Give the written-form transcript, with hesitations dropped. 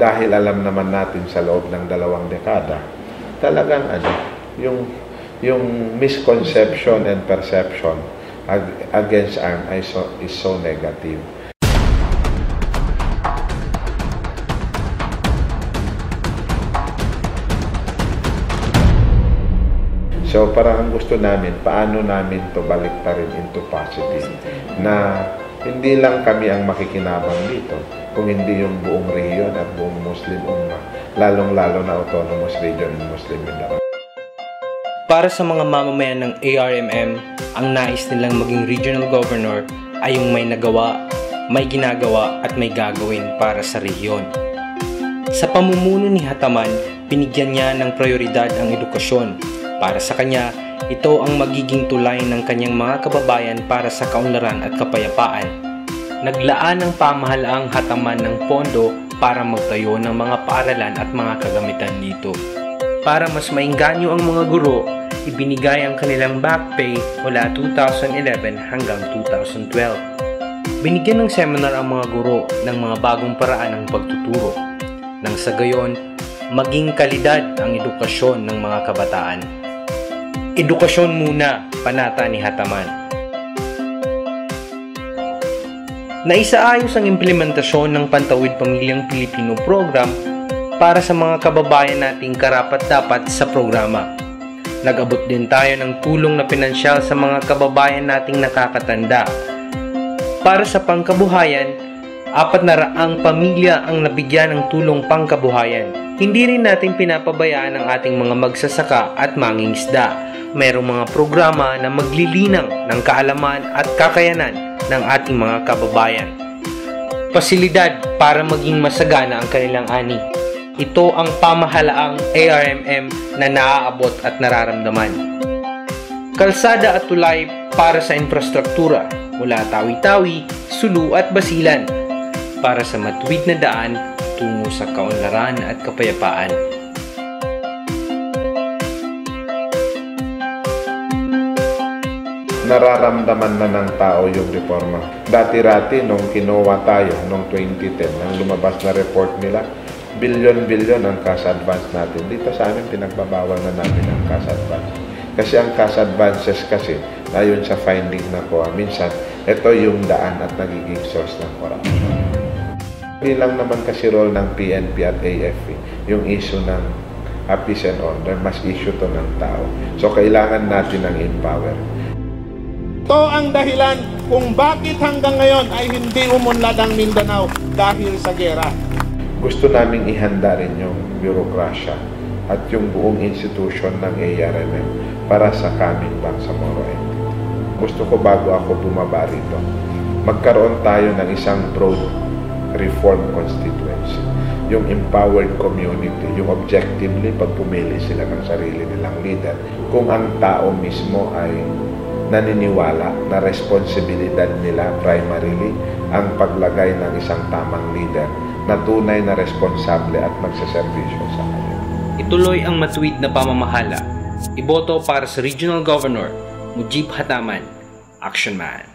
dahil alam naman natin sa loob ng 2 dekada, talagang yung misconception and perception against ARM is so negative. So parang ang gusto namin, paano namin to baliktarin into positive, na hindi lang kami ang makikinabang dito, kung hindi yung buong rehiyon at buong Muslim Ummah, lalong-lalo na Autonomous Region and Muslim Mindanao. Para sa mga mamamayan ng ARMM, ang nais nilang maging regional governor ay yung may nagawa, may ginagawa at may gagawin para sa rehiyon. Sa pamumuno ni Hataman, binigyan niya ng prioridad ang edukasyon. Para sa kanya, ito ang magiging tulay ng kanyang mga kababayan para sa kaunlaran at kapayapaan. Naglaan ng pamahalaang Hataman ng pondo para magtayo ng mga paaralan at mga kagamitan dito. Para mas maingganyo ang mga guro, ibinigay ang kanilang back pay mula 2011 hanggang 2012. Binigyan ng seminar ang mga guro ng mga bagong paraan ng pagtuturo. Nang sa gayon, maging kalidad ang edukasyon ng mga kabataan. Edukasyon muna, panata ni Hataman. Naisaayos ang implementasyon ng Pantawid Pamilyang Pilipino program para sa mga kababayan nating karapat-dapat sa programa. Nag-abot din tayo ng tulong na pinansyal sa mga kababayan nating nakakatanda. Para sa pangkabuhayan, 400 pamilya ang nabigyan ng tulong pangkabuhayan. Hindi rin natin pinapabayaan ang ating mga magsasaka at mangingisda. Mayroong mga programa na maglilinang ng kaalaman at kakayanan ng ating mga kababayan. Pasilidad para maging masagana ang kanilang ani. Ito ang pamahalaang ARMM na naaabot at nararamdaman. Kalsada at tulay para sa infrastruktura mula Tawi-Tawi, Sulu at Basilan para sa matuwid na daan tungo sa kaunlaran at kapayapaan. Nararamdaman na ng tao yung reforma. Dati-rati, nung kinuha tayo, nung 2010, nang lumabas na report nila, bilyon-bilyon ang cash advance natin. Dito sa amin, pinagbabawal na namin ang cash advance. Kasi ang cash advances kasi, ayon sa finding na ko, minsan, ito yung daan at nagiging source ng corruption. Hindi lang naman kasi role ng PNP at AFP, yung issue ng peace and order, mas issue to ng tao. So, kailangan natin ng empower. Ito ang dahilan kung bakit hanggang ngayon ay hindi umunlad ang Mindanao dahil sa giyera. Gusto naming ihanda rin yung bureaucracia at yung buong institution ng ARMM para sa coming Bangsamoro entity. Gusto ko bago ako bumaba rito, magkaroon tayo ng isang broad reform constituency. Yung empowered community, yung objectively pag pumili sila ng sarili nilang leader, kung ang tao mismo ay naniniwala na responsibilidad nila primarily ang paglagay ng isang tamang leader na tunay na responsable at magsaservisyo sa kanila. Ituloy ang matuwid na pamamahala. Iboto para sa Regional Governor Mujib Hataman, Action Man.